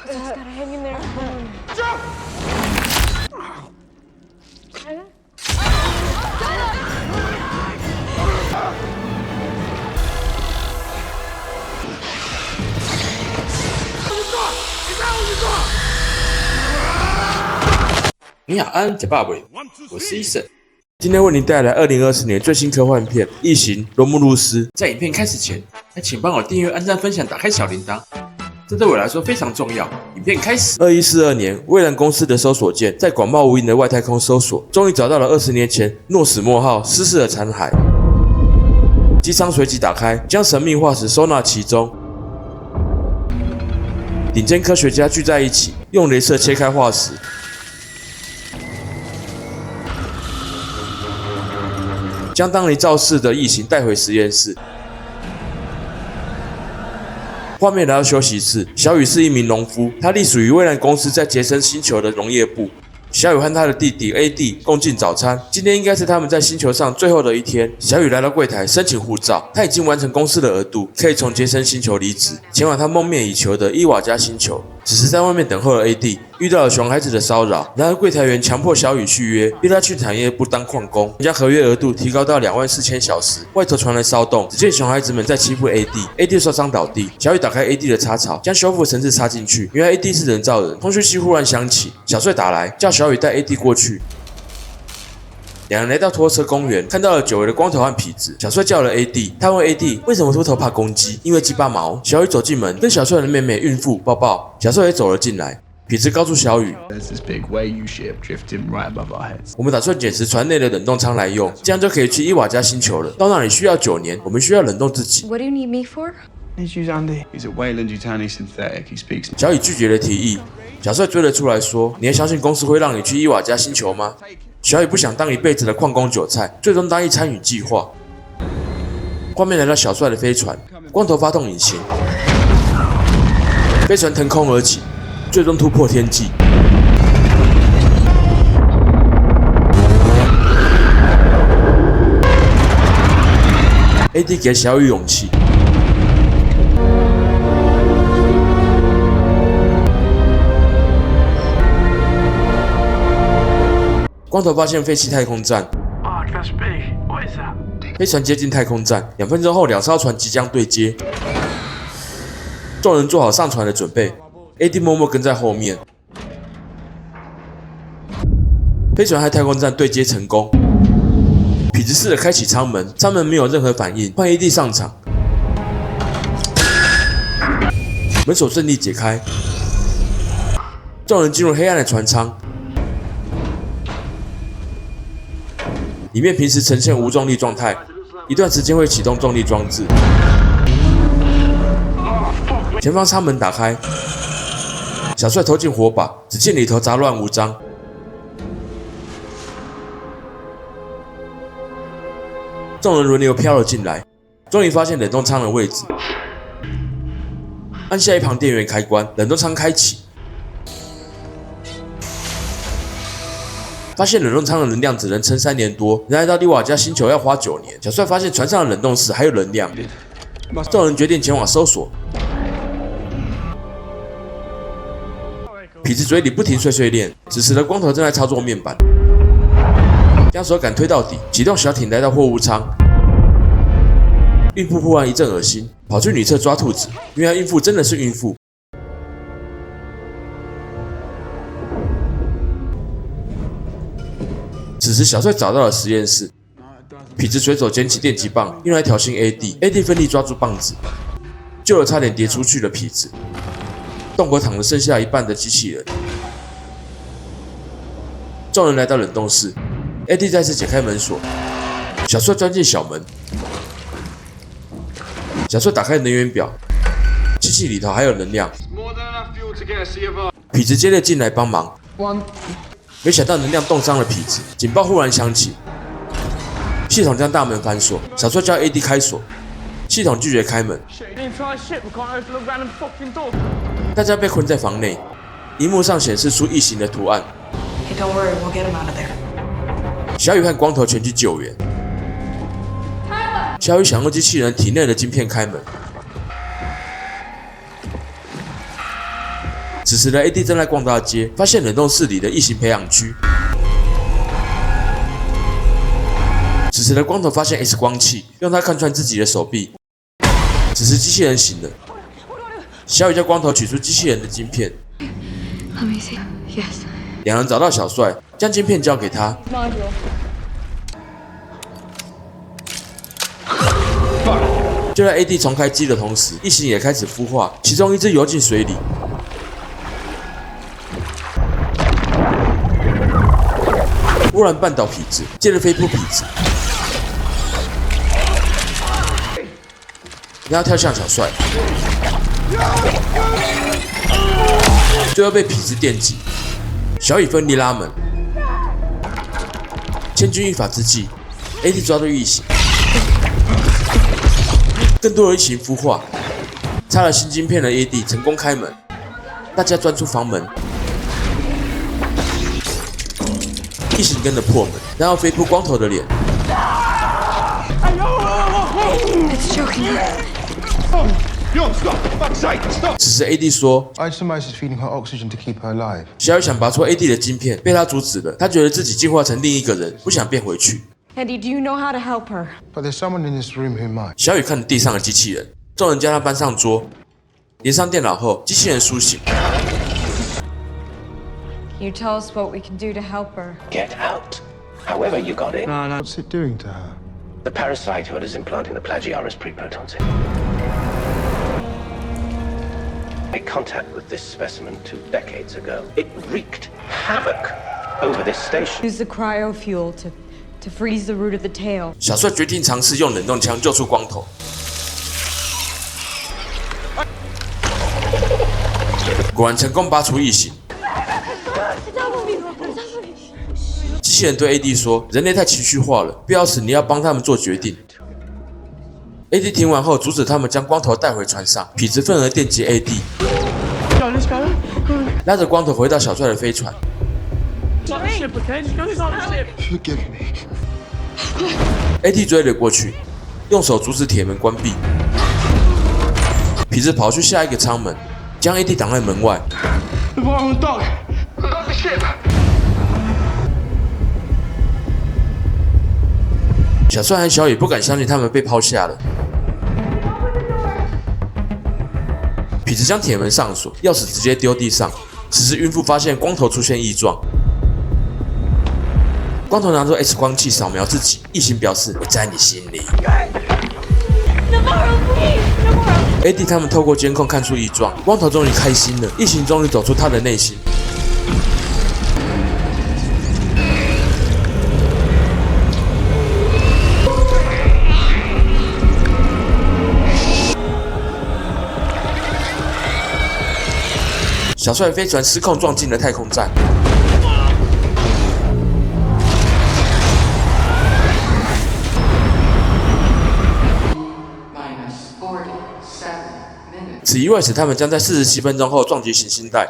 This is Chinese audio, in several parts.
Just gotta hang in there. Jump! 你好，安假爸爸，我是医生。今天为您带来2024年最新科幻片《异形：罗慕路斯》。在影片开始前，请帮我订阅、按赞、分享、打开小铃铛，这对我来说非常重要。影片开始。2142年，蔚蓝公司的搜索舰在广袤无垠的外太空搜索，终于找到了20年前诺史莫号失事的残骸。机舱随即打开，将神秘化石收纳其中。顶尖科学家聚在一起，用雷射切开化石。将当年肇事的异形带回实验室。画面来到休息室，小雨是一名农夫，他隶属于蔚蓝公司在杰森星球的农业部。小雨和他的弟弟 AD 共进早餐，今天应该是他们在星球上最后的一天。小雨来到柜台申请护照，他已经完成公司的额度，可以从杰森星球离职，前往他梦寐以求的伊瓦加星球。只是在外面等候的 AD 遇到了熊孩子的骚扰，然而柜台员强迫小雨续约，逼他去产业部当矿工，将合约额度提高到24000小时。外头传来骚动，只见熊孩子们在欺负 AD 受伤倒地。小雨打开 AD 的插槽，将修复绳子插进去，原来 AD 是人造人。通讯器忽然响起，小帅打来，叫小雨带 AD 过去。两人来到拖车公园，看到了久违的光头和痞子。小帅叫了 AD， 他问 AD 为什么秃头怕公鸡，因为鸡巴毛。小雨走进门，跟小帅的妹妹孕妇抱抱。小帅也走了进来。痞子告诉小雨，我们打算捡拾船内的冷冻舱来用，这样就可以去伊瓦加星球了。到那里需要9年，我们需要冷冻自己。What do you need me for? Use Andy. He's a Wayland-Yutani synthetic. He speaks. 小雨拒绝了提议。小帅追了出来说：“你还相信公司会让你去伊瓦加星球吗？”小雨不想当一辈子的矿工韭菜，最终答应参与计划。画面来到小帅的飞船，光头发动引擎，飞船腾空而起，最终突破天际。AD 给小雨勇气。光头发现废弃太空站，飞船接近太空站，2分钟后2艘船即将对接，众人做好上船的准备。AD 默默跟在后面，飞船和太空站对接成功。痞子试着开启舱门，舱门没有任何反应，换 AD 上场，门锁顺利解开，众人进入黑暗的船舱。里面平时呈现无重力状态，一段时间会启动重力装置。前方舱门打开，小帅投进火把，只见里头杂乱无章。众人轮流飘了进来，终于发现冷冻舱的位置。按下一旁电源开关，冷冻舱开启。发现冷冻舱的能量只能撑3年多，来到伊瓦加星球要花9年。小帅发现船上的冷冻室还有能量，众人决定前往搜索。痞子嘴里不停碎碎念，此时的光头正在操作面板，将手杆推到底，启动小艇来到货物舱。孕妇忽然一阵恶心，跑去女厕抓兔子，原来孕妇真的是孕妇。此时，小帅找到了实验室，痞子随手捡起电击棒，用来挑衅 AD 奋力抓住棒子，救了差点跌出去的痞子。洞口躺了剩下一半的机器人。众人来到冷冻室 ，AD 再次解开门锁，小帅钻进小门。小帅打开能源表，机器里头还有能量。痞子接着进来帮忙。没想到能量冻伤了痞子，警报忽然响起，系统将大门反锁，小帅叫 AD 开锁，系统拒绝开门，大家被困在房内，萤幕上显示出异形的图案。小雨和光头前去救援，小雨想用机器人体内的晶片开门，此时的 AD 正在逛大街，发现冷冻室里的异形培养区。此时的光头发现 X 光器，用它看穿自己的手臂。此时机器人醒了，小雨叫光头取出机器人的晶片。Let me see. Yes. 两人找到小帅，将晶片交给他。就在 AD 重开机的同时，异形也开始孵化，其中一只游进水里。忽然绊倒痞子，接着飞扑痞子，然后跳向小帅，最后被痞子电击。小雨奋力拉门，千钧一发之际 ，AD 抓住异形，更多的异形孵化。插了新晶片的 AD 成功开门，大家钻出房门，异形跟着破门，然后飞扑光头的脸。It's choking her. 此时 AD 说 Isomice is feeding her oxygen to keep her alive. 小雨想拔出 AD 的晶片，被他阻止了。他觉得自己进化成另一个人，不想变回去。 Eddie, do you know how to help her? But there's someone in this room who might. 小雨看着地上的机器人，众人将他搬上桌，连上电脑后，机器人苏醒。 Can you tell us what we can do to help her? Get out. However you got in. What's it doing to her? The parasite hood is implanting the Plagiaris preprotons in. Made contact with this specimen 2 decades ago. It wreaked havoc over this station. Use the cryo fuel to freeze the root of the tail. 小帅决定尝试用冷冻枪救出光头。果然成功拔除异形。机器人对 AD 说：“人类太情绪化了，必要时你要帮他们做决定。” AD 听完后，阻止他们将光头带回船上。痞子愤而电击 AD， 拉着光头回到小帅的飞船。 Forgive me. AD 追了过去，用手阻止铁门关闭。痞子跑去下一个舱门，将 AD 挡在门外。 The violent dog. Not the ship. 小帅和小雨不敢相信他们被抛下了。痞子将铁门上锁，钥匙直接丢地上。此时孕妇发现光头出现异状，光头拿出 X 光器扫描自己，异形表示我在你心里。AD 他们透过监控看出异状，光头终于开心了，异形终于走出他的内心。 小帅飞船失控撞进了太空站，此意外使他们将在47分钟后撞击行星带。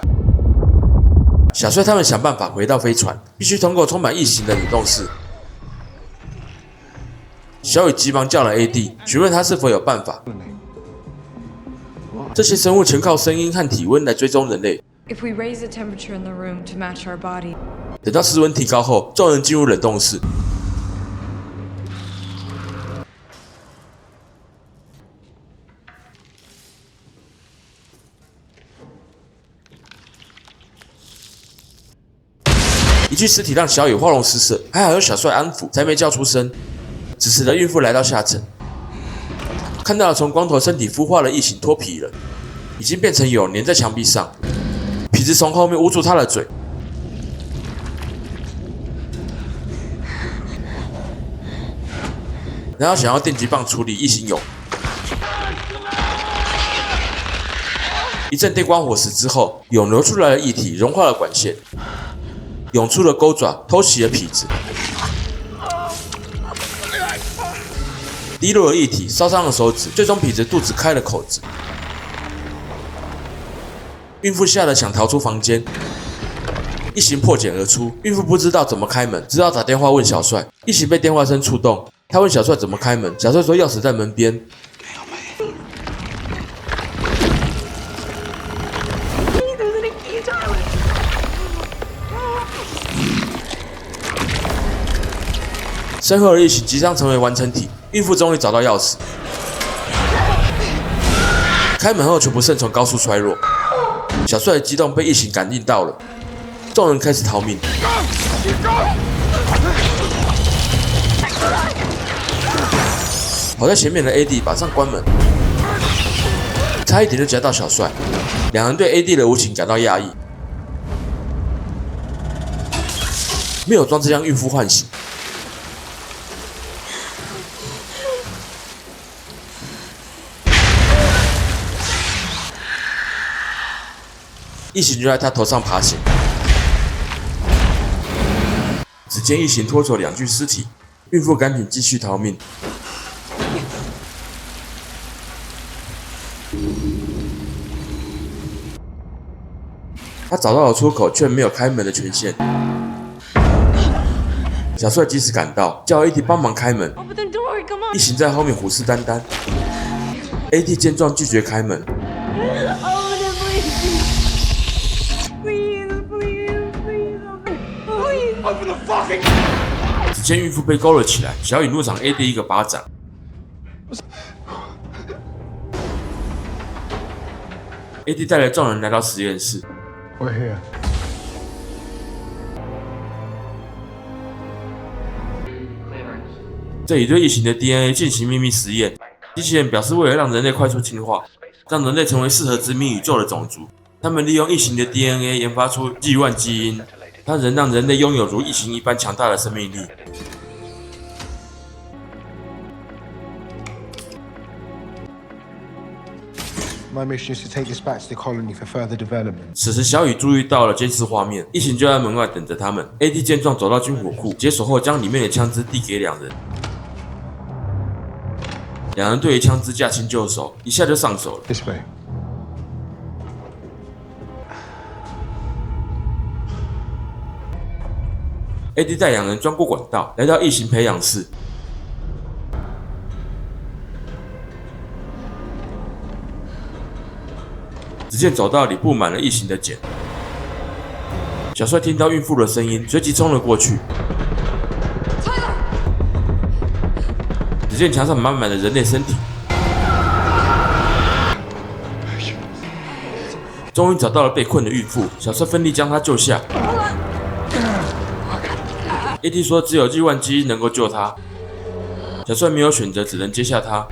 小帅他们想办法回到飞船，必须通过充满异形的冷冻室。小雨急忙叫了 AD， 询问他是否有办法。 这些生物全靠声音和体温来追踪人类。 If we raise the temperature in the room to match our body. 等到室温提高后，众人进入冷冻室。一具尸体让小雨花容失色，还好有小帅安抚，才没叫出声。此时的孕妇来到下层，看到了从光头身体孵化的异形脱皮了，已经变成蛹粘在墙壁上。痞子从后面捂住他的嘴，然后想要电击棒处理异形蛹。一阵电光火石之后，蛹流出来的液体融化了管线，涌出了钩爪，偷袭了痞子。滴落的液体烧伤了手指，最终痞子肚子开了口子。孕妇吓得想逃出房间，异形破茧而出。孕妇不知道怎么开门，只好打电话问小帅。异形被电话声触动，他问小帅怎么开门，小帅说钥匙在门边。身后的异形即将成为完成体，孕妇终于找到钥匙。开门后，全部圣虫高速衰弱。小帅的激动被异形感应到了，众人开始逃命。跑在前面的 AD 马上关门，差一点就夹到小帅。两人对 AD 的无情感到讶异，没有装置将孕妇唤醒。异形就在他头上爬行，只见异形拖走2具尸体，孕妇赶紧继续逃命。他找到了出口，却没有开门的权限。小帅及时赶到，叫 AD 帮忙开门。 Open the door, come on. 异形在后面虎视眈眈。AD 见状拒绝开门。 Open it, please. Please. Open the fucking. 只见孕妇被勾了起来，小雨怒赏 AD 一个巴掌。AD 带着众人来到实验室， We're here. 这里对异形的 DNA 进行秘密实验。机器人表示，为了让人类快速进化，让人类成为适合殖民宇宙的种族，他们利用异形的 DNA 研发出G1基因，它能让人类拥有如异形一般强大的生命力。 My mission is to take this back to the colony for further development. 此时，小雨注意到了监视画面，异形就在门外等着他们。AD 见状，走到军火库，解锁后将里面的枪支递给两人。两人对于枪支驾轻就熟，一下就上手了。 This way. AD 带两人钻过管道，来到异形培养室。只见走道里布满了异形的茧。小帅听到孕妇的声音，随即冲了过去。只见墙上满满的人类身体。终于找到了被困的孕妇，小帅奋力将她救下。AD 说只有G1基因能够救她，小帅没有选择，只能接下她。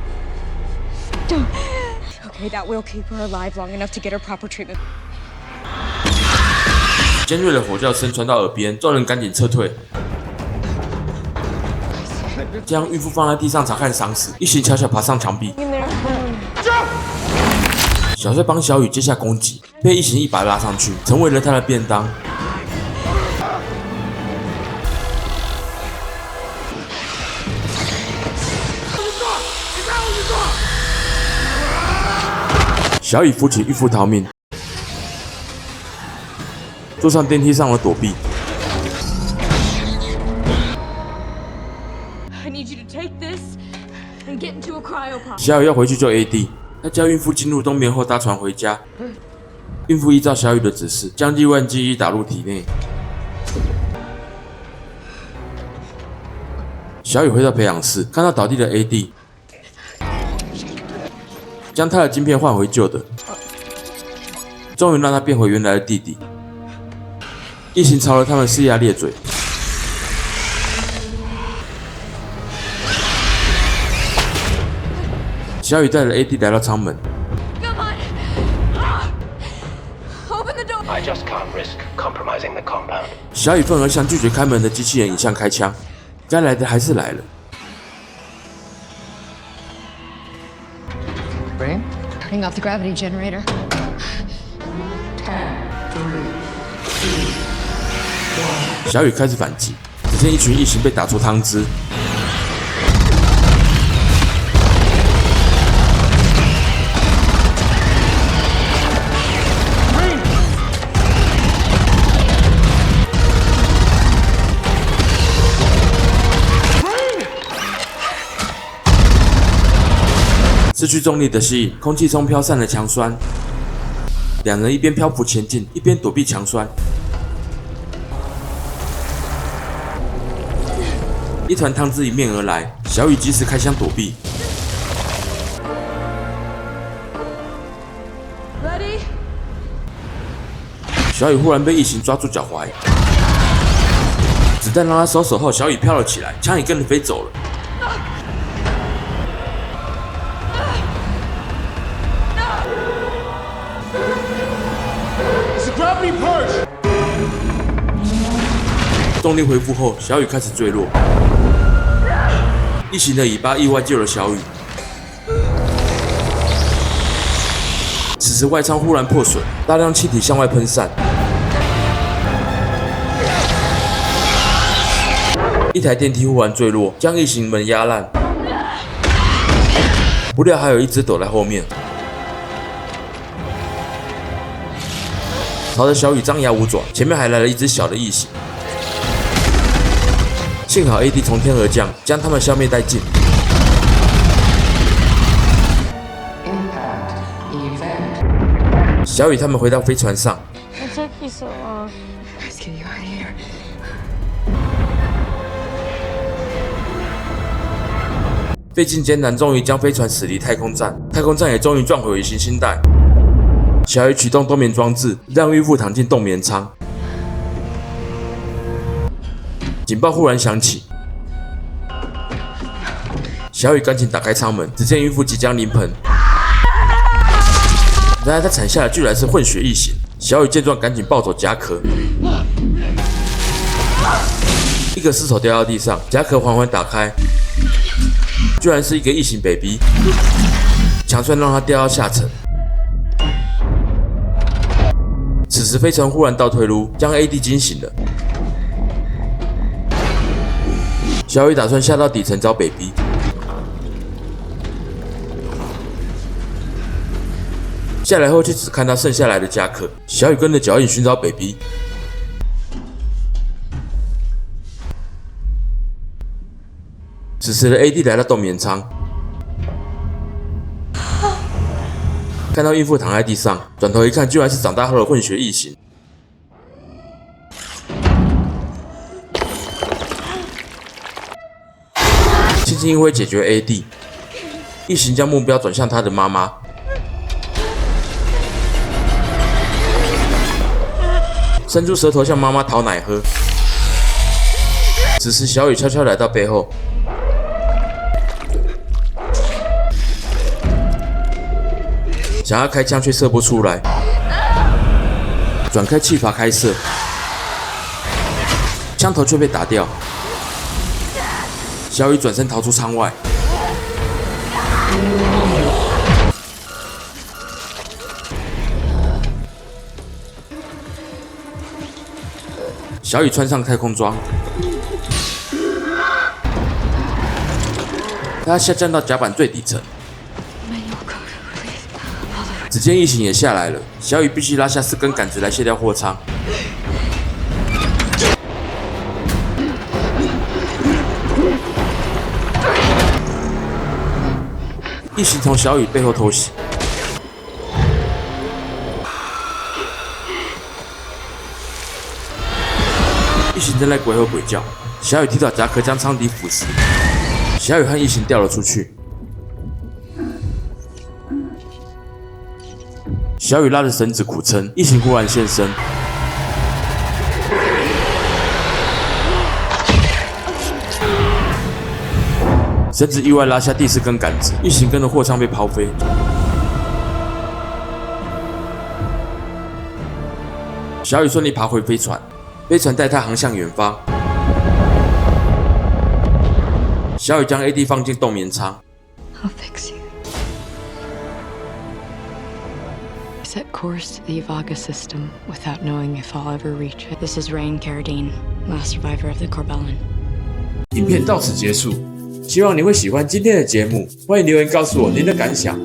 Okay, that will keep her alive long enough to get her proper treatment. 尖锐的吼叫声传到耳边，众人赶紧撤退。将孕妇放在地上查看伤势，异形悄悄爬上墙壁。小帅帮小雨接下攻击，被异形一把拉上去，成为了他的便当。小雨扶起孕妇逃命，坐上电梯上了躲避。 I need you to take this and get into a cryopod. 小雨要回去救 AD， 他叫孕妇进入冬眠后搭船回家。孕妇依照小雨的指示，将G1基因打入体内。小雨回到培养室，看到倒地的 AD， 将他的晶片换回旧的，终于让他变回原来的弟弟。异形朝了他们呲牙咧嘴。 小雨带着 AD 来到舱门， Come on! Open the door! I just can't risk compromising the compound. 小雨愤而向拒绝开门的机器人影像开枪，该来的还是来了。 Rain? Turning off the gravity generator. 小雨开始反击，只见一群异形被打出汤汁。 失去重力的吸引，空气中飘散了强酸。两人一边漂浮前进，一边躲避强酸。一团汤汁迎面而来，小雨及时开枪躲避。Ready? 小雨忽然被异形抓住脚踝，子弹让他收手后，小雨飘了起来，枪也跟着飞走了。动力恢复后，小雨开始坠落。异形的尾巴意外救了小雨。此时外舱忽然破损，大量气体向外喷散。一台电梯忽然坠落，将异形门压烂。不料还有一只躲在后面，朝着小雨张牙舞爪。前面还来了一只小的异形。幸好 AD 从天而降，将他们消灭殆尽。小雨他们回到飞船上。What took you so long? Let's get you out of here. 费尽艰难，终于将飞船驶离太空站，太空站也终于撞回行星带。小雨启动冬眠装置，让孕妇躺进冻眠舱。警报忽然响起，小雨赶紧打开舱门，只见孕妇即将临盆。然而她产下的居然是混血异形。小雨见状，赶紧抱走夹壳。一个尸首掉到地上，夹壳缓缓打开，居然是一个异形 baby。强酸让他掉到下层。此时飞船忽然倒退路，将 AD 惊醒了。小雨打算下到底层找 baby。下来后却只看到剩下来的夹克，小雨跟着脚印寻找 baby。此时的 AD 来到冬眠舱，看到孕妇躺在地上，转头一看，居然是长大后的混血异形。轻轻一挥解决 AD， 异形将目标转向他的妈妈。伸出舌头向妈妈讨奶喝。此时小雨悄悄来到背后，想要开枪却射不出来，转开气阀开射，枪头却被打掉。小雨转身逃出舱外。小雨穿上太空装，他下降到甲板最底层。只见异形也下来了，小雨必须拉下4根杆子来卸掉货舱。异形从小雨背后偷袭，异形正在鬼吼鬼叫，小雨踢倒夹壳将舱底腐蚀，小雨和异形掉了出去。小雨拉着绳子苦撑，异形忽然现身，绳子意外拉下第4根杆子，异形跟着货舱被抛飞。小雨顺利爬回飞船，飞船带他航向远方。小雨将 AD 放进冬眠舱。I'll fix you. I set course to the Evaga system without knowing if I'll ever reach it. This is Rain Carradine, last survivor of the Corbellan. 影片到此结束，希望你会喜欢今天的节目，欢迎留言告诉我您的感想。